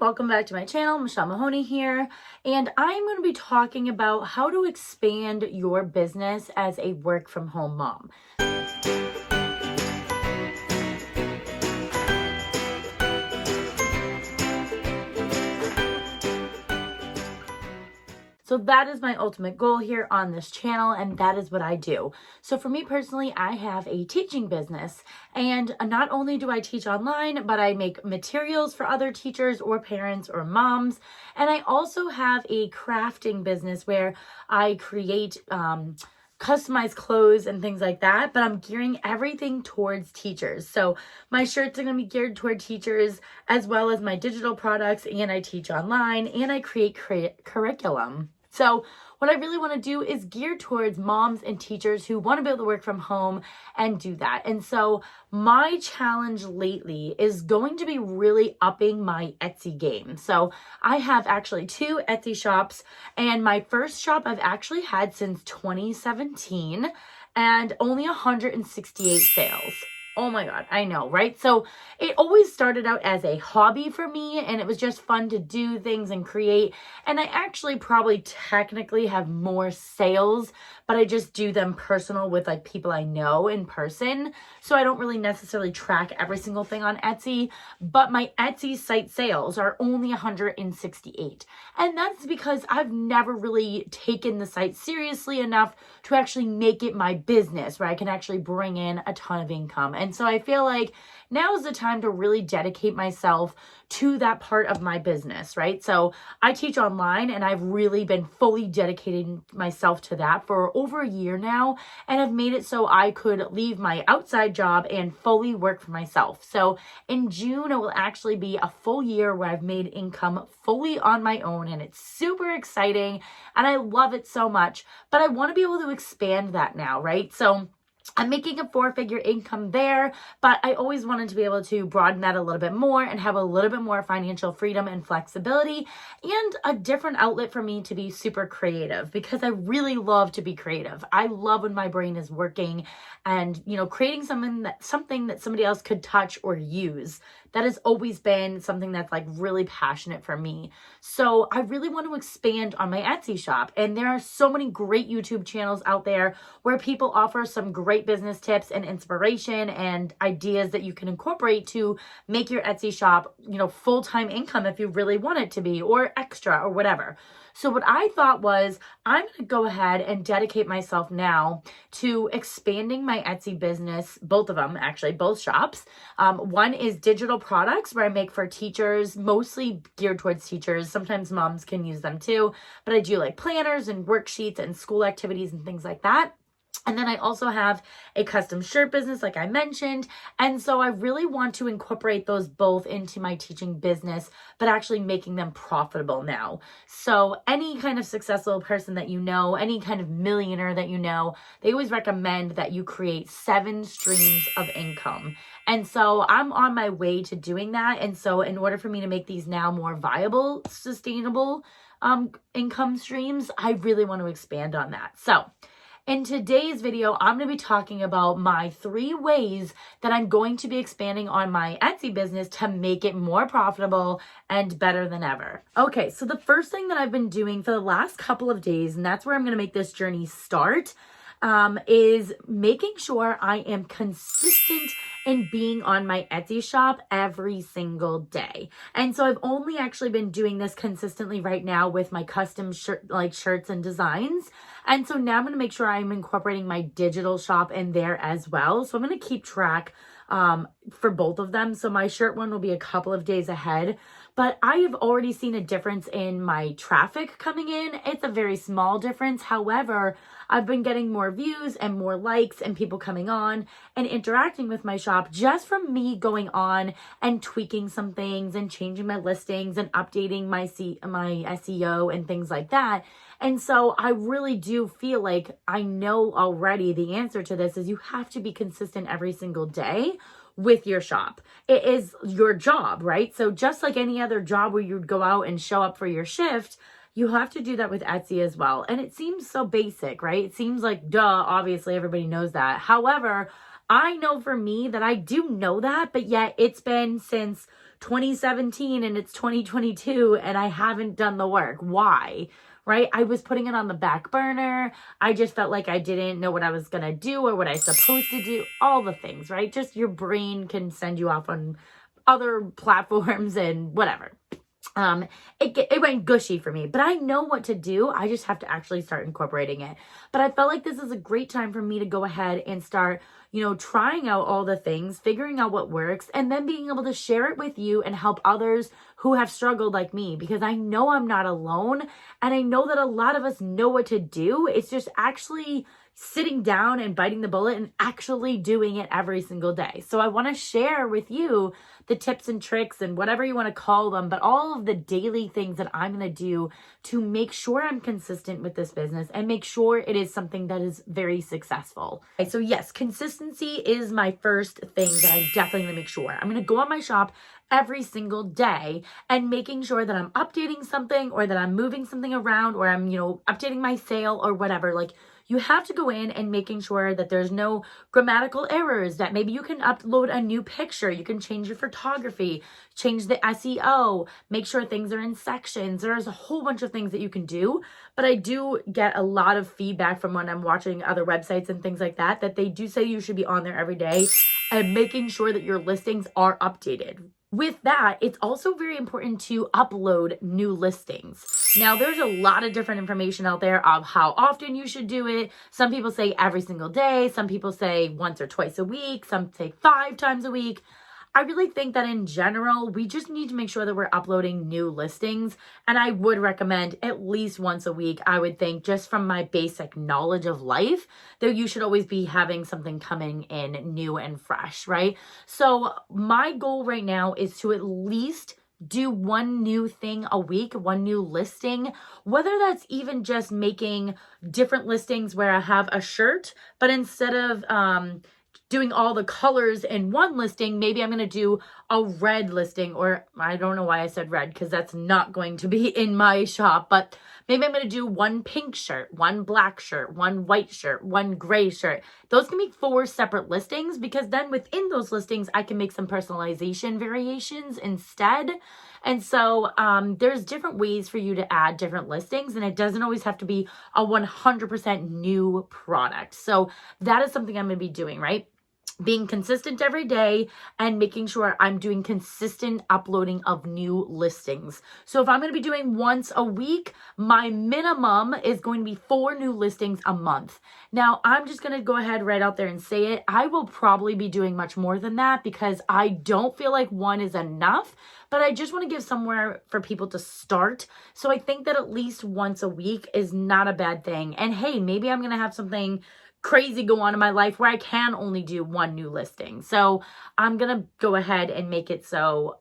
welcome back to my channel. Michelle Mahoney here, and I'm going to be talking about how to expand your business as a work from home mom. So that is my ultimate goal here on this channel, and that is what I do. So for me personally, I have a teaching business, and not only do I teach online, but I make materials for other teachers or parents or moms. And I also have a crafting business where I create customized clothes and things like that, but I'm gearing everything towards teachers. So my shirts are going to be geared toward teachers, as well as my digital products, and I teach online, and I create curriculum. So what I really want to do is gear towards moms and teachers who want to be able to work from home and do that. And so my challenge lately is going to be really upping my Etsy game. So I have actually 2 Etsy shops, and my first shop I've actually had since 2017 and only 168 sales. Oh my God, I know, right? So it always started out as a hobby for me, and it was just fun to do things and create. And I actually probably technically have more sales, but I just do them personal with like people I know in person. So I don't really necessarily track every single thing on Etsy, but my Etsy site sales are only 168. And that's because I've never really taken the site seriously enough to actually make it my business where I can actually bring in a ton of income. And so I feel like now is the time to really dedicate myself to that part of my business, right? So I teach online, and I've really been fully dedicating myself to that for over a year now. And I've made it so I could leave my outside job and fully work for myself. So in June, it will actually be a full year where I've made income fully on my own, and it's super exciting and I love it so much, but I want to be able to expand that now, right? So I'm making a 4-figure income there, but I always wanted to be able to broaden that a little bit more and have a little bit more financial freedom and flexibility, and a different outlet for me to be super creative, because I really love to be creative. I love when my brain is working and, creating something that somebody else could touch or use. That has always been something that's like really passionate for me. So I really want to expand on my Etsy shop. And there are so many great YouTube channels out there where people offer some great business tips and inspiration and ideas that you can incorporate to make your Etsy shop, full-time income if you really want it to be, or extra or whatever. So what I thought was, I'm going to go ahead and dedicate myself now to expanding my Etsy business, both of them, actually, both shops. One is digital products where I make for teachers, mostly geared towards teachers. Sometimes moms can use them too, but I do like planners and worksheets and school activities and things like that. And then I also have a custom shirt business, like I mentioned. And so I really want to incorporate those both into my teaching business, but actually making them profitable now. So any kind of successful person that you know, any kind of millionaire that you know, they always recommend that you create 7 streams of income. And so I'm on my way to doing that. And so in order for me to make these now more viable, sustainable income streams, I really want to expand on that. So in today's video, I'm going to be talking about my 3 ways that I'm going to be expanding on my Etsy business to make it more profitable and better than ever. Okay, so the first thing that I've been doing for the last couple of days, and that's where I'm going to make this journey start, is making sure I am consistent in being on my Etsy shop every single day. And so I've only actually been doing this consistently right now with my custom shirts and designs. And so now I'm going to make sure I'm incorporating my digital shop in there as well. So I'm going to keep track for both of them. So my shirt one will be a couple of days ahead, but I have already seen a difference in my traffic coming in. It's a very small difference. However, I've been getting more views and more likes and people coming on and interacting with my shop just from me going on and tweaking some things and changing my listings and updating my SEO and things like that. And so I really do feel like I know already the answer to this is you have to be consistent every single day with your shop. It is your job, right? So just like any other job where you'd go out and show up for your shift, you have to do that with Etsy as well. And it seems so basic, right? It seems like, duh, obviously everybody knows that. However, I know for me that I do know that, but yet it's been since 2017 and it's 2022 and I haven't done the work. Why? Right? I was putting it on the back burner. I just felt like I didn't know what I was going to do or what I was supposed to do. All the things, right? Just your brain can send you off on other platforms and whatever. It went gushy for me, but I know what to do. I just have to actually start incorporating it. But I felt like this is a great time for me to go ahead and start, trying out all the things, figuring out what works, and then being able to share it with you and help others who have struggled like me, because I know I'm not alone. And I know that a lot of us know what to do. It's just actually sitting down and biting the bullet and actually doing it every single day. So I want to share with you the tips and tricks and whatever you want to call them, but all of the daily things that I'm going to do to make sure I'm consistent with this business and make sure it is something that is very successful. Okay, so yes, consistency is my first thing that I'm definitely going to make sure. I'm going to go on my shop every single day and making sure that I'm updating something or that I'm moving something around or I'm, updating my sale or whatever. Like, you have to go in and making sure that there's no grammatical errors, that maybe you can upload a new picture, you can change your photography, change the SEO, make sure things are in sections. There's a whole bunch of things that you can do, but I do get a lot of feedback from when I'm watching other websites and things like that, that they do say you should be on there every day and making sure that your listings are updated. With that, it's also very important to upload new listings. Now, there's a lot of different information out there of how often you should do it. Some people say every single day. Some people say once or twice a week. Some say 5 times a week. I really think that in general, we just need to make sure that we're uploading new listings. And I would recommend at least once a week. I would think, just from my basic knowledge of life, that you should always be having something coming in new and fresh, right? So my goal right now is to at least do one new thing a week, one new listing, whether that's even just making different listings where I have a shirt, but instead of doing all the colors in one listing, maybe I'm going to do a red listing, or I don't know why I said red, because that's not going to be in my shop, but maybe I'm going to do one pink shirt, one black shirt, one white shirt, one gray shirt. Those can be 4 separate listings, because then within those listings, I can make some personalization variations instead. And so there's different ways for you to add different listings, and it doesn't always have to be a 100% new product. So that is something I'm going to be doing, right? Being consistent every day and making sure I'm doing consistent uploading of new listings. So if I'm going to be doing once a week, my minimum is going to be 4 new listings a month. Now, I'm just going to go ahead right out there and say it. I will probably be doing much more than that, because I don't feel like 1 is enough, but I just want to give somewhere for people to start. So I think that at least once a week is not a bad thing. And hey, maybe I'm going to have something crazy go on in my life where I can only do 1 new listing. So I'm going to go ahead and make it so,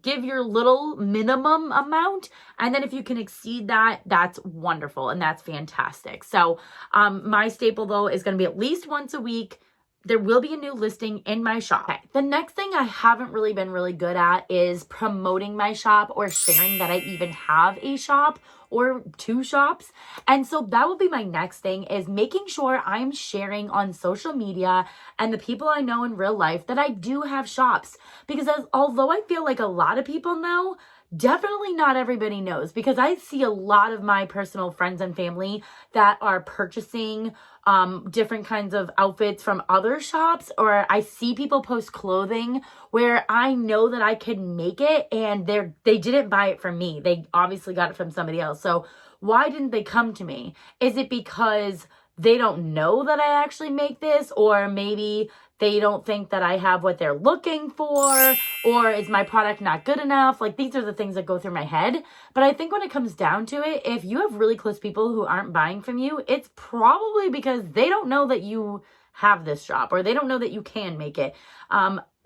give your little minimum amount. And then if you can exceed that, that's wonderful. And that's fantastic. So my staple though is going to be at least once a week. There will be a new listing in my shop. Okay. The next thing I haven't really been really good at is promoting my shop or sharing that I even have a shop or 2 shops. And so that will be my next thing, is making sure I'm sharing on social media and the people I know in real life that I do have shops. Because although I feel like a lot of people know, definitely not everybody knows, because I see a lot of my personal friends and family that are purchasing different kinds of outfits from other shops, or I see people post clothing where I know that I can make it and they didn't buy it from me. They obviously got it from somebody else. So why didn't they come to me? Is it because they don't know that I actually make this, or maybe they don't think that I have what they're looking for, or is my product not good enough? Like, these are the things that go through my head. But I think when it comes down to it, if you have really close people who aren't buying from you, it's probably because they don't know that you have this shop, or they don't know that you can make it.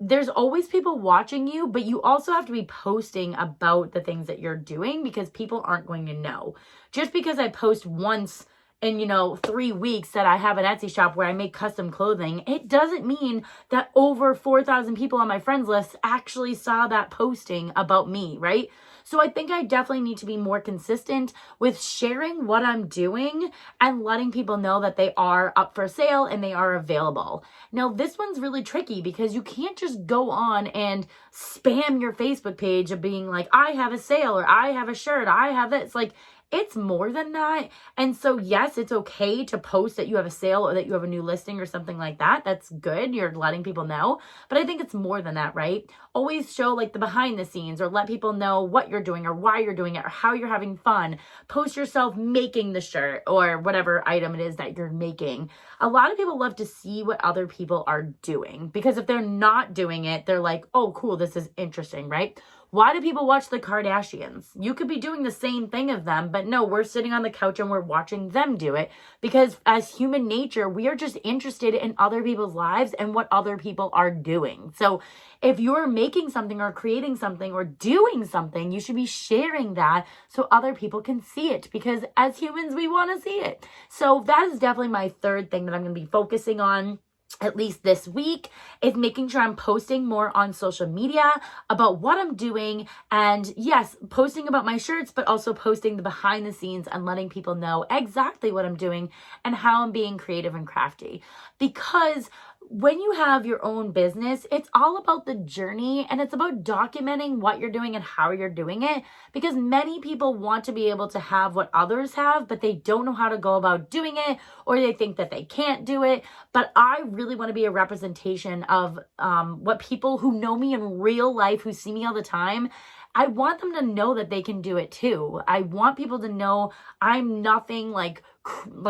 There's always people watching you, but you also have to be posting about the things that you're doing, because people aren't going to know. Just because I post once in, 3 weeks that I have an Etsy shop where I make custom clothing, it doesn't mean that over 4,000 people on my friends list actually saw that posting about me, right? So I think I definitely need to be more consistent with sharing what I'm doing and letting people know that they are up for sale and they are available. Now, this one's really tricky because you can't just go on and spam your Facebook page of being like, I have a sale, or I have a shirt, I have this. Like, it's more than that. And so, yes, it's okay to post that you have a sale or that you have a new listing or something like that. That's good. You're letting people know. But I think it's more than that, right? Always show like the behind the scenes, or let people know what you're doing or why you're doing it or how you're having fun. Post yourself making the shirt or whatever item it is that you're making. A lot of people love to see what other people are doing, because if they're not doing it, they're like, oh, cool, this is interesting, right? Why do people watch the Kardashians? You could be doing the same thing of them, but no, we're sitting on the couch and we're watching them do it, because as human nature, we are just interested in other people's lives and what other people are doing. So if you're making something or creating something or doing something, you should be sharing that so other people can see it, because as humans, we want to see it. So that is definitely my third thing that I'm going to be focusing on, at least this week, is making sure I'm posting more on social media about what I'm doing. And yes, posting about my shirts, but also posting the behind the scenes and letting people know exactly what I'm doing and how I'm being creative and crafty. Because when you have your own business, it's all about the journey, and it's about documenting what you're doing and how you're doing it, because many people want to be able to have what others have, but they don't know how to go about doing it, or they think that they can't do it. But I really want to be a representation of what people who know me in real life, who see me all the time, I want them to know that they can do it too. I want people to know I'm nothing like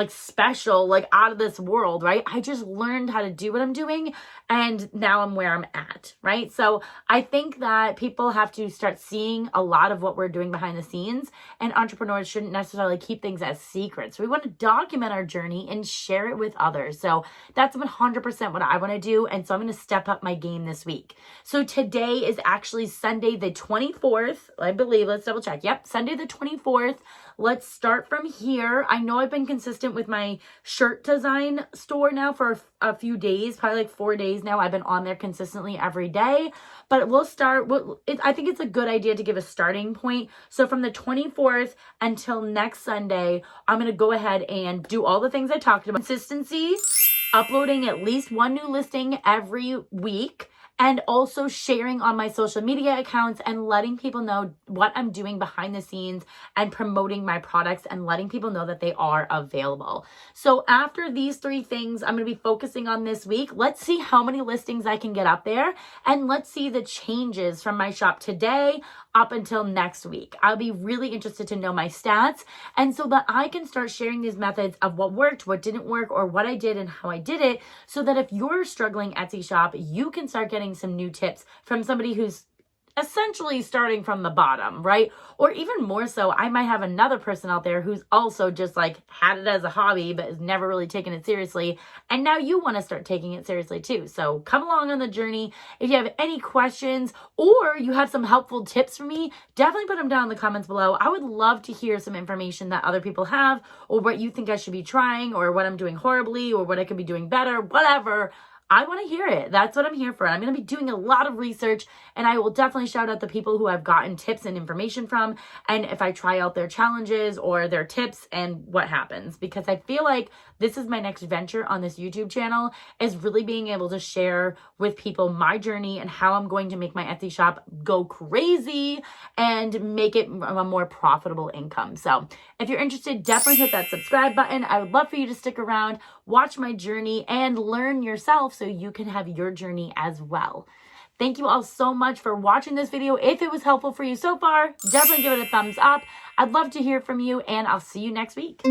special, like out of this world, right? I just learned how to do what I'm doing, and now I'm where I'm at, right? So I think that people have to start seeing a lot of what we're doing behind the scenes, and entrepreneurs shouldn't necessarily keep things as secrets. We want to document our journey and share it with others. So that's 100% what I want to do. And so I'm going to step up my game this week. So today is actually Sunday, the 24th, I believe. Let's double check. Yep, Sunday the 24th. Let's start from here. I know I've been consistent with my shirt design store now for a few days, probably like 4 days now. I've been on there consistently every day, but we'll start. I think it's a good idea to give a starting point. So from the 24th until next Sunday, I'm going to go ahead and do all the things I talked about. Consistency, uploading at least one new listing every week, and also sharing on my social media accounts and letting people know what I'm doing behind the scenes and promoting my products and letting people know that they are available. So after these 3 things, I'm going to be focusing on this week. Let's see how many listings I can get up there, and let's see the changes from my shop today up until next week. I'll be really interested to know my stats, and so that I can start sharing these methods of what worked, what didn't work, or what I did and how I did it, so that if you're struggling Etsy shop, you can start getting some new tips from somebody who's essentially starting from the bottom, right? Or even more so, I might have another person out there who's also just like had it as a hobby, but has never really taken it seriously. And now you want to start taking it seriously too. So come along on the journey. If you have any questions or you have some helpful tips for me, definitely put them down in the comments below. I would love to hear some information that other people have, or what you think I should be trying, or what I'm doing horribly, or what I could be doing better, whatever. I want to hear it. That's what I'm here for. I'm going to be doing a lot of research, and I will definitely shout out the people who I've gotten tips and information from, and if I try out their challenges or their tips and what happens, because I feel like this is my next venture on this YouTube channel, is really being able to share with people my journey and how I'm going to make my Etsy shop go crazy and make it a more profitable income. So if you're interested, definitely hit that subscribe button. I would love for you to stick around, watch my journey, and learn yourself so you can have your journey as well. Thank you all so much for watching this video. If it was helpful for you so far, definitely give it a thumbs up. I'd love to hear from you, and I'll see you next week.